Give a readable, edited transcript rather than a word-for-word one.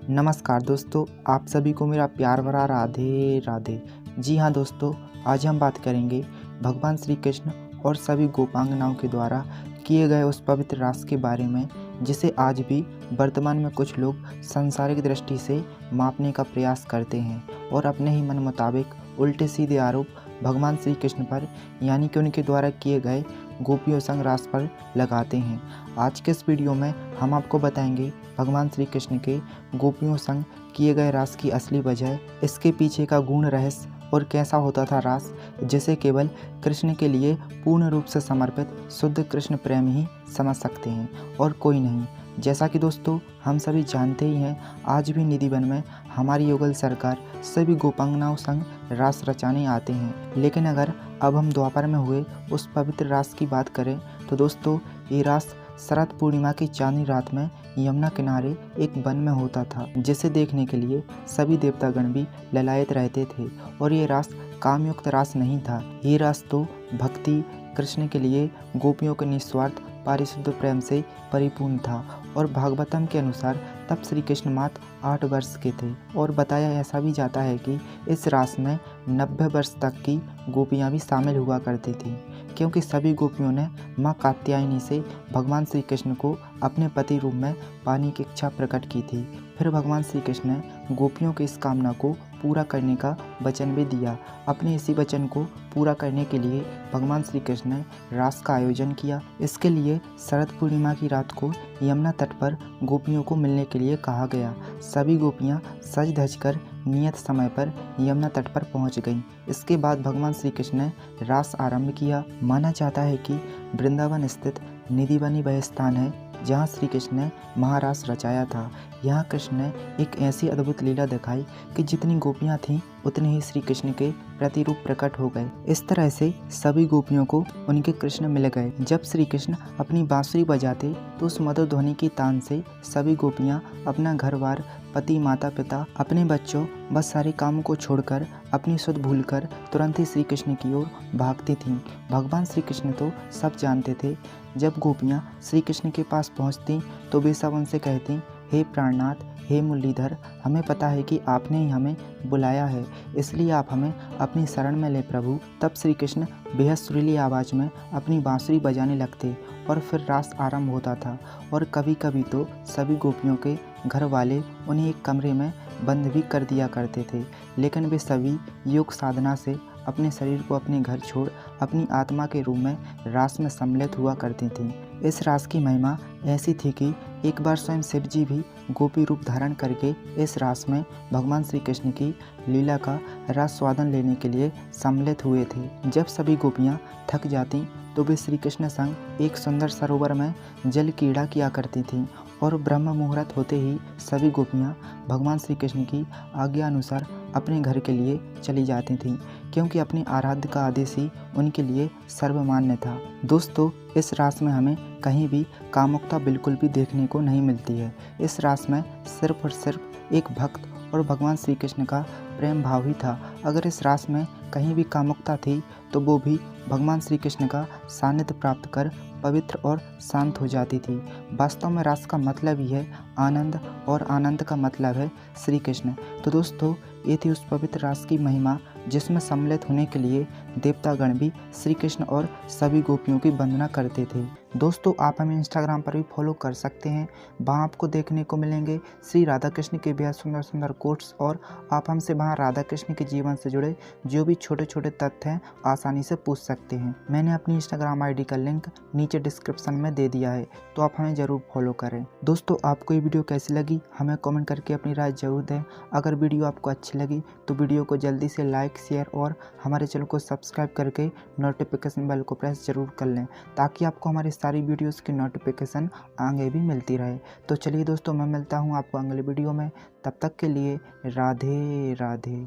नमस्कार दोस्तों, आप सभी को मेरा प्यार भरा राधे राधे। जी हाँ दोस्तों, आज हम बात करेंगे भगवान श्री कृष्ण और सभी गोपांगनाओं के द्वारा किए गए उस पवित्र रास के बारे में, जिसे आज भी वर्तमान में कुछ लोग सांसारिक दृष्टि से मापने का प्रयास करते हैं और अपने ही मन मुताबिक उल्टे सीधे आरोप भगवान श्री कृष्ण पर यानी कि उनके द्वारा किए गए गोपियों संग रास पर लगाते हैं। आज के इस वीडियो में हम आपको बताएंगे भगवान श्री कृष्ण के गोपियों संग किए गए रास की असली वजह, इसके पीछे का गूढ़ रहस्य और कैसा होता था रास, जिसे केवल कृष्ण के लिए पूर्ण रूप से समर्पित शुद्ध कृष्ण प्रेम ही समझ सकते हैं और कोई नहीं। जैसा कि दोस्तों हम सभी जानते ही हैं, आज भी निधिवन में हमारी युगल सरकार सभी गोपांगनाओं संग रास रचाने आते हैं। लेकिन अगर अब हम द्वापर में हुए उस पवित्र रास की बात करें तो दोस्तों ये रास शरद पूर्णिमा की चांदनी रात में यमुना किनारे एक वन में होता था, जिसे देखने के लिए सभी देवतागण भी ललायत रहते थे। और ये रास कामयुक्त रास नहीं था, ये रास तो भक्ति कृष्ण के लिए गोपियों के निस्वार्थ पारिशुद्ध प्रेम से परिपूर्ण था। और भागवतम के अनुसार तब श्री कृष्ण मात्र 8 वर्ष के थे और बताया ऐसा भी जाता है कि इस रास में 90 वर्ष तक की गोपियां भी शामिल हुआ करती थीं, क्योंकि सभी गोपियों ने माँ कात्यायनी से भगवान श्री कृष्ण को अपने पति रूप में पाने की इच्छा प्रकट की थी। फिर भगवान श्री कृष्ण ने गोपियों की इस कामना को पूरा करने का वचन भी दिया। अपने इसी वचन को पूरा करने के लिए भगवान श्री कृष्ण ने रास का आयोजन किया। इसके लिए शरद पूर्णिमा की रात को यमुना तट पर गोपियों को मिलने के लिए कहा गया। सभी गोपियां सज धज कर नियत समय पर यमुना तट पर पहुंच गईं। इसके बाद भगवान श्री कृष्ण ने रास आरंभ किया। माना जाता है कि वृंदावन स्थित निधिवनी वह स्थान है जहाँ श्री कृष्ण ने महारास रचाया था। यहाँ कृष्ण ने एक ऐसी अद्भुत लीला दिखाई कि जितनी गोपियाँ थीं उतने ही श्री कृष्ण के प्रतिरूप प्रकट हो गए। इस तरह से सभी गोपियों को उनके कृष्ण मिल गए। जब श्री कृष्ण अपनी बांसुरी बजाते तो उस मधुर ध्वनि की तान से सभी गोपियाँ अपना घर बार, पति, माता पिता, अपने बच्चों, बस सारे कामों को छोड़कर अपनी सुध भूलकर तुरंत ही श्री कृष्ण की ओर भागती थीं। भगवान श्री कृष्ण तो सब जानते थे। जब गोपियाँ श्री कृष्ण के पास पहुँचती तो वे सब उनसे कहती, हे प्राणनाथ, हे मुरलीधर, हमें पता है कि आपने ही हमें बुलाया है, इसलिए आप हमें अपनी शरण में ले प्रभु। तब श्री कृष्ण बेहद सुरीली आवाज़ में अपनी बांसुरी बजाने लगते और फिर रास आरंभ होता था। और कभी कभी तो सभी गोपियों के घर वाले उन्हें एक कमरे में बंद भी कर दिया करते थे, लेकिन वे सभी योग साधना से अपने शरीर को अपने घर छोड़ अपनी आत्मा के रूप में रास में सम्मिलित हुआ करती थीं। इस रास की महिमा ऐसी थी कि एक बार स्वयं शिव जी भी गोपी रूप धारण करके इस रास में भगवान श्री कृष्ण की लीला का रस स्वादन लेने के लिए सम्मिलित हुए थे। जब सभी गोपियाँ थक जाती तो वे श्री कृष्ण संग एक सुंदर सरोवर में जल क्रीड़ा किया करती थीं और ब्रह्म मुहूर्त होते ही सभी गोपियाँ भगवान श्री कृष्ण की आज्ञा अनुसार अपने घर के लिए चली जाती थीं, क्योंकि अपने आराध्य का आदेश ही उनके लिए सर्वमान्य था। दोस्तों इस रास में हमें कहीं भी कामुकता बिल्कुल भी देखने को नहीं मिलती है। इस रास में सिर्फ और सिर्फ एक भक्त और भगवान श्री कृष्ण का प्रेम भाव ही था। अगर इस रास में कहीं भी कामुकता थी तो वो भी भगवान श्री कृष्ण का सानिध्य प्राप्त कर पवित्र और शांत हो जाती थी। वास्तव में रास का मतलब ही है आनंद और आनंद का मतलब है श्री कृष्ण। तो दोस्तों ये थी उस पवित्र रास की महिमा, जिसमें सम्मिलित होने के लिए देवतागण भी श्री कृष्ण और सभी गोपियों की वंदना करते थे। दोस्तों आप हमें इंस्टाग्राम पर भी फॉलो कर सकते हैं। वहाँ आपको देखने को मिलेंगे श्री राधा कृष्ण के बेहद सुंदर सुंदर कोट्स, और आप हमसे वहाँ राधा कृष्ण के जीवन से जुड़े जो भी छोटे छोटे तथ्य हैं आसानी से पूछ सकते हैं। मैंने अपनी इंस्टाग्राम आईडी का लिंक नीचे डिस्क्रिप्शन में दे दिया है, तो आप हमें ज़रूर फॉलो करें। दोस्तों आपको ये वीडियो कैसी लगी हमें कमेंट करके अपनी राय जरूर दें। अगर वीडियो आपको अच्छी लगी तो वीडियो को जल्दी से लाइक, शेयर और हमारे चैनल को सब्सक्राइब करके नोटिफिकेशन बेल को प्रेस जरूर कर लें, ताकि आपको हमारी सारी वीडियोस की नोटिफिकेशन आगे भी मिलती रहे। तो चलिए दोस्तों मैं मिलता हूँ आपको अगले वीडियो में, तब तक के लिए राधे राधे।